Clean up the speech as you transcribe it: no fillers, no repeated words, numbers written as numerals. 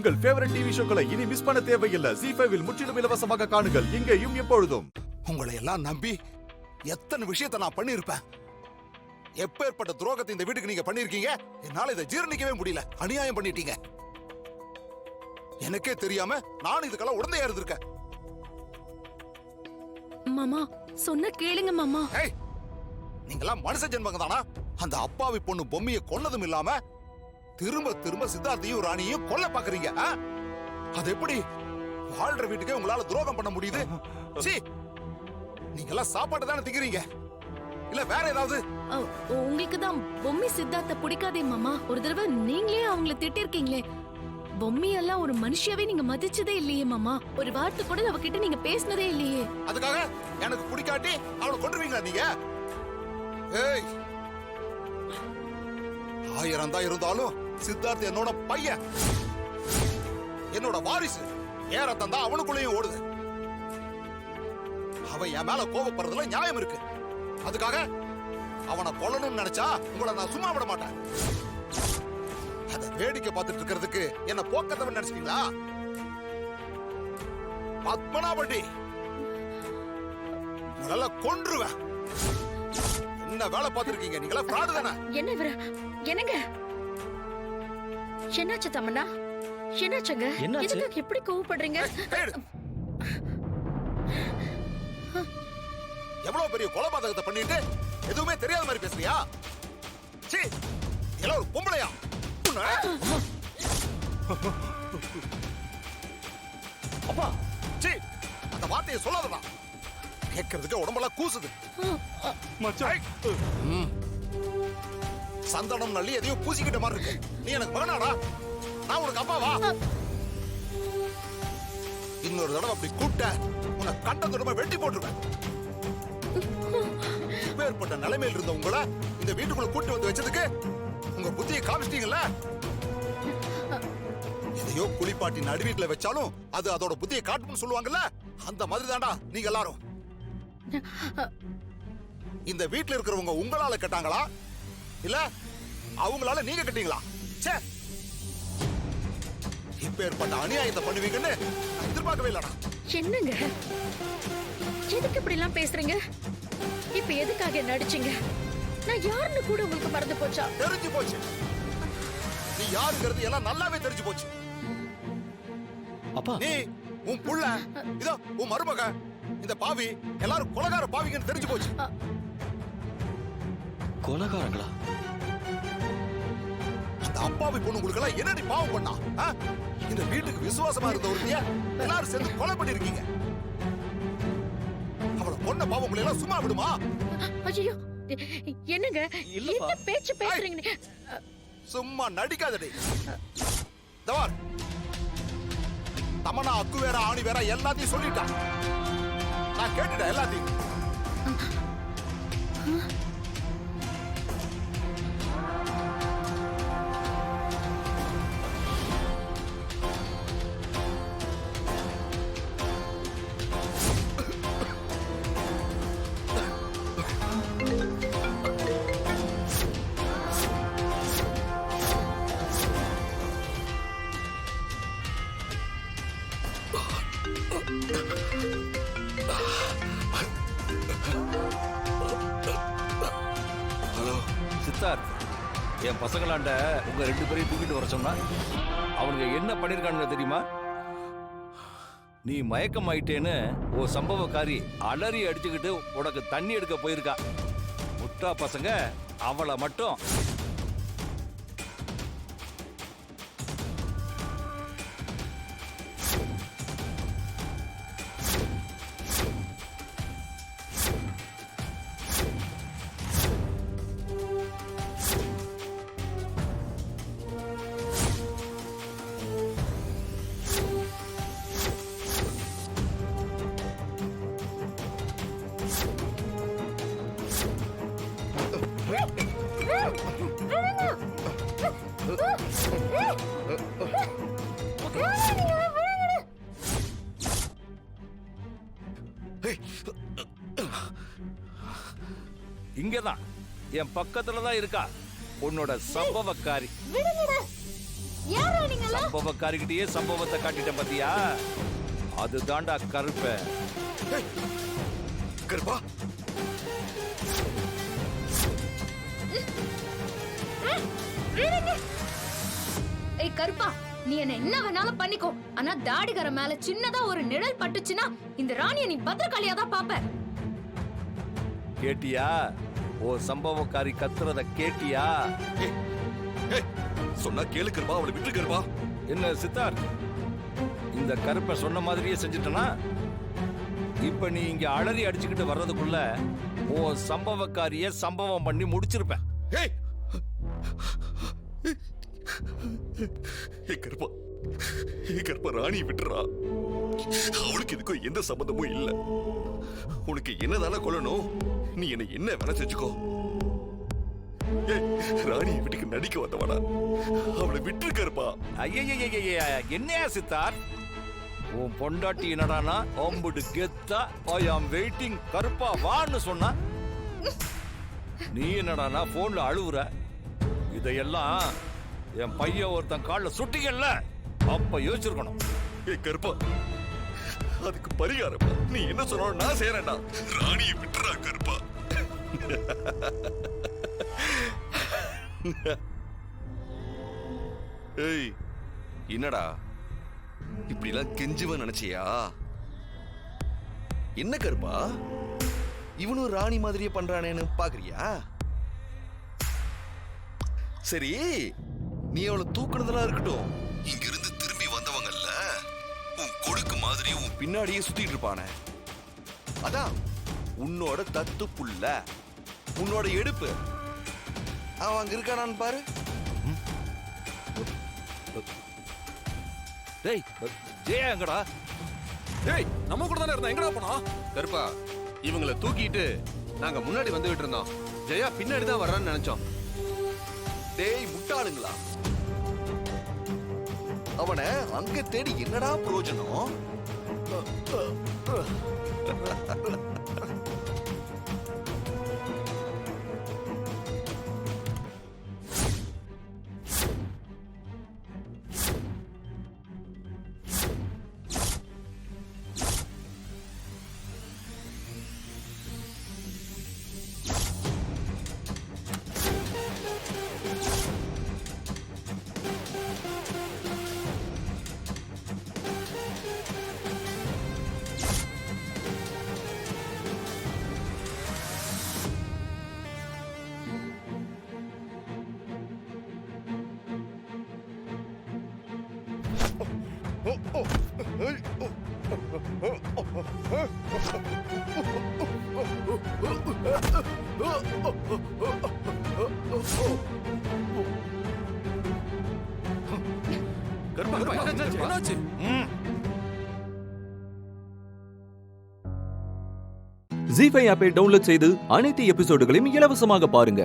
உங்கள் favourite TV ஷோக்களை இனி miss பண்ண தேவையில்லை. ஜீ5 இல் முற்றிலும் இலவசமாக காணுங்கள். இங்கேயும் எப்பொழுதும். உங்களை எல்லாம் நம்பி எத்தனை விஷயத்தை நான் பண்ணிருப்பேன். எப்பேற்பட்ட துரோகத்தை இந்த வீட்டுக்கு நீங்க பண்ணிருக்கீங்க. என்னால இதை ஜீரணிக்கவே முடியல. அநியாயம் பண்ணிட்டீங்க. எனக்கே தெரியாம நான் இதுக்கெல்லாம் உடந்தையா இருந்திருக்கேன். மாமா சொன்ன கேளுங்க மாமா. நீங்கெல்லாம் மனுஷ ஜென்மங்க தானா? அந்த அப்பாவி பொண்ணு பொம்மையை கொன்னதும் இல்லாம திரும்ப திரும்ப சித்தார்த்தையும் ராணியும் கொல்ல பாக்குறீங்க. அது எப்படி வாழ்ற வீட்டுக்கே உங்களால துரோகம் பண்ண முடியுது? நீங்க எல்லாம் சாப்பாடு தானே திங்கிறீங்க, இல்ல வேற ஏதாவது? உங்களுக்கு தான் பொம்மி சித்தார்த்த பிடிக்காதே மாமா. ஒரு தடவை நீங்களே அவங்கள திட்டிருக்கீங்களே. பொம்மி எல்லாம் ஒரு மனுஷியாவே நீங்க மதிச்சதே இல்லையே மாமா. ஒரு வார்த்தை கூட அவகிட்ட நீங்க பேசினதே இல்லையே. அதுக்காக எனக்கு பிடிக்காட்டி அவளை கொண்டுருவீங்களா நீங்க? ஏய், 1000 தான் இருந்தாலும் சித்தார்த் என்னோட பையன், என்னோட வாரிசு. ஏறத்தான் தான் அவனுக்குள்ளேயும் ஓடுது. அவன் என் மேல கோபப்படுறதுல நியாயம் இருக்கு. அதுக்காக அவனை கொல்லணும்னு நினைச்சா உங்களை நான் சும்மா விட மாட்டேன். அத வேடிக்கை பார்த்துட்டு இருக்கிறதுக்கு என்ன போக்கத்தவன் நினைச்சீங்களா? பத்மநாபட்டி, உங்களால கொன்றுவேன். என்ன வேலை பார்த்திருக்கீங்க? நீங்களா ஃப்ராடு தானே? என்ன இவர? என்னங்க என்னாச்சு தமன்னா? என்னாச்சுங்க? எதுக்கு இப்படி கோவப்படுறீங்க? எவ்வளவு பெரிய கொலைபாதகத்தை பண்ணிட்டு எதுவுமே தெரியாத மாதிரி பேசுறியா? சீ, எல்லாம் ஒரு பொம்பளையா? அப்பா, சீ, அந்த வார்த்தையை சொல்லாதடா. கேட்கறதுக்கு உடம்பெல்லாம் கூசுது. சந்தனம் நல்லி எதையோ பூசிக்கிட்ட மாதிரி இருக்கு. நீ எனக்கு மகனாடா? நான் உனக்கு அப்பாவா? இன்னொரு தடவை அப்படி கூட்ட உன்னை கண்ட தடவை வெட்டி போட்டுருவேன். இப்பேற்பட்ட நிலைமையில் இருந்த உங்களை இந்த வீட்டுக்குள்ள கூட்டு வந்து வச்சதுக்கு உங்க புத்தியை காமிச்சிட்டீங்கல்ல. எதையோ குளிப்பாட்டி நடு வீட்டுல வச்சாலும் அது அதோட புத்தியை காட்டும்னு சொல்லுவாங்கல்ல. அந்த மாதிரி தாண்டா நீங்க எல்லாரும். இந்த வீட்டுல இருக்கிறவங்க உங்களால கட்டாங்களா, இல்ல அவங்களால நீங்க கட்டீங்களா? சே, இப்பேற்பட்ட அநியாயத்தை பண்ணுவீங்கன்னு எதிர்பார்க்கவே இல்லடா. என்னங்க எதுக்கு இப்படி எல்லாம் பேசுறீங்க? இப்ப எதுக்காக நடிச்சீங்க? நான் யாருன்னு கூட உங்களுக்கு மறந்து போச்சா? தெரிஞ்சு போச்சு. நீ யாருங்கிறது எல்லாம் நல்லாவே தெரிஞ்சு போச்சு. அப்பா, நீ, உன் புள்ள, இதோ உன் மருமக, இந்த பாவி எல்லாரும் கொலைகார பாவிங்கன்னு தெரிஞ்சு போச்சு. கொலைகாரங்களா? அந்த அப்பாவி பொண்ணு உங்களுக்கு எல்லாம் என்னடி பாவம் பண்ணா? இந்த வீட்டுக்கு விசுவாசமா இருந்த ஒருத்திய எல்லாரும் சேர்ந்து கொலை பண்ணிருக்கீங்க. அவளை கொன்ன பாவம் உங்களை எல்லாம் சும்மா விடுமா? ஐயோ, என்னங்க என்ன பேச்சு பேசுறீங்க? சும்மா நடிக்காதடி. தவார், தமனா அக்கு வேற ஆணி வேற எல்லாத்தையும் சொல்லிட்டான். நான் கேட்டுட்டேன் எல்லாத்தையும். ஹலோ சித்தார்த், என் பசங்களாண்ட உங்க 2 பேரையும் தூக்கிட்டு வர சொன்னா அவனுங்க என்ன பண்ணிருக்கானுங்க தெரியுமா? நீ மயக்கம் ஆயிட்டேன்னு ஓ சம்பவக்காரி அலறி அடிச்சுக்கிட்டு உனக்கு தண்ணி எடுக்க போயிருக்கா. முட்டா பசங்க அவளை மட்டும் இங்கதான் என் பக்கத்துல தான் இருக்கா உன்னோட சம்பவக்காரி. யாரா நீங்க? சம்பவக்காரிக்கிட்டயே சம்பவத்தை காட்டிட்டேன் பாத்தியா? அது தாண்டா கருப்ப. கருப்பா ஏய் கருப்பா, நீ என்ன வேணாலும் பண்ணிக்கோ. ஆனா தாடிகர மேல சின்னதா ஒரு நிழல் பட்டுச்சுன்னா இந்த ராணியை நீ பத்திரகாளியா தான் பாப்ப. கேட்டியா? ஓ சம்பவக்காரி கத்துறத கேட்டியா? சொன்னா கேளு கருப்பா, அவளை விட்டு கருப்பா. என்ன சித்தார்த், இந்த கருப்பை சொன்ன மாதிரியே செஞ்சுட்டனா? இப்ப நீ இங்க அலறி அடிச்சுக்கிட்டு வர்றதுக்குள்ள ஓ சம்பவக்காரிய சம்பவம் பண்ணி முடிச்சிருப்பேன். கருப்பா ராணியை விட்டுறா. அவளுக்கு இதுக்கும் எந்த சம்பந்தமும் இல்ல. உனக்கு என்னதான கொள்ளணும், நீ என்ன வேணா செஞ்சுக்கோ. ராணியை வீட்டுக்கு நடிக்க வந்தவனா, அவளை விட்டு கருப்பா. ஐயா என்னையா சித்தார்த், உன் பொண்டாட்டி என்னடானா அம்புடு கெத்தா ஐ ஆம் வெயிட்டிங் கருப்பா வான்னு சொன்னா, நீ என்னடானா போன்ல அழுவுற. இதையெல்லாம் என் பையன் ஒருத்தன் கால்ல சுட்டிகள்ல அப்ப யோசிச்சிருக்கணும். கருப்பா, அதுக்கு பரிகாரம் நீ என்ன சொன்னாலும் நான் செய்யறேன்டா. ராணியை விட்டுறா கருப்பா. ஏய் என்னடா இப்படி எல்லாம் கெஞ்சுவன் நினைச்சியா? என்ன கருப்பா, இவனும் ராணி மாதிரியே பண்றானேன்னு பாக்குறியா? சரி, நீ அவளை தூக்குனதெல்லாம் இருக்கட்டும். இங்க இருந்து திரும்பி வந்தவங்கல்ல, உன் கொடுக்கு மாதிரி உன் பின்னாடியே சுத்திட்டு இருப்பானே, அதான் உன்னோட தத்து புள்ள, உன்னோட எடுப்பு. அவன் அங்க இருக்கானான்னு பாரு. டேய் ஜெயா எங்கடா? டேய் நம்ம கூட தானே இருந்தா, எங்கடா போனா? கருப்பா, இவங்களை தூக்கிட்டு நாங்க முன்னாடி வந்துகிட்டு இருந்தோம். ஜெயா பின்னாடி தான் வர்றான்னு நினைச்சோம். டேய் முட்டாளுங்களா, அவனை அங்க தேடி என்னடா பிரயோஜனம்? என்னாச்சு? ஜீ5 ஆப்பை டவுன்லோட் செய்து அனைத்து எபிசோடுகளையும் இலவசமாக பாருங்க.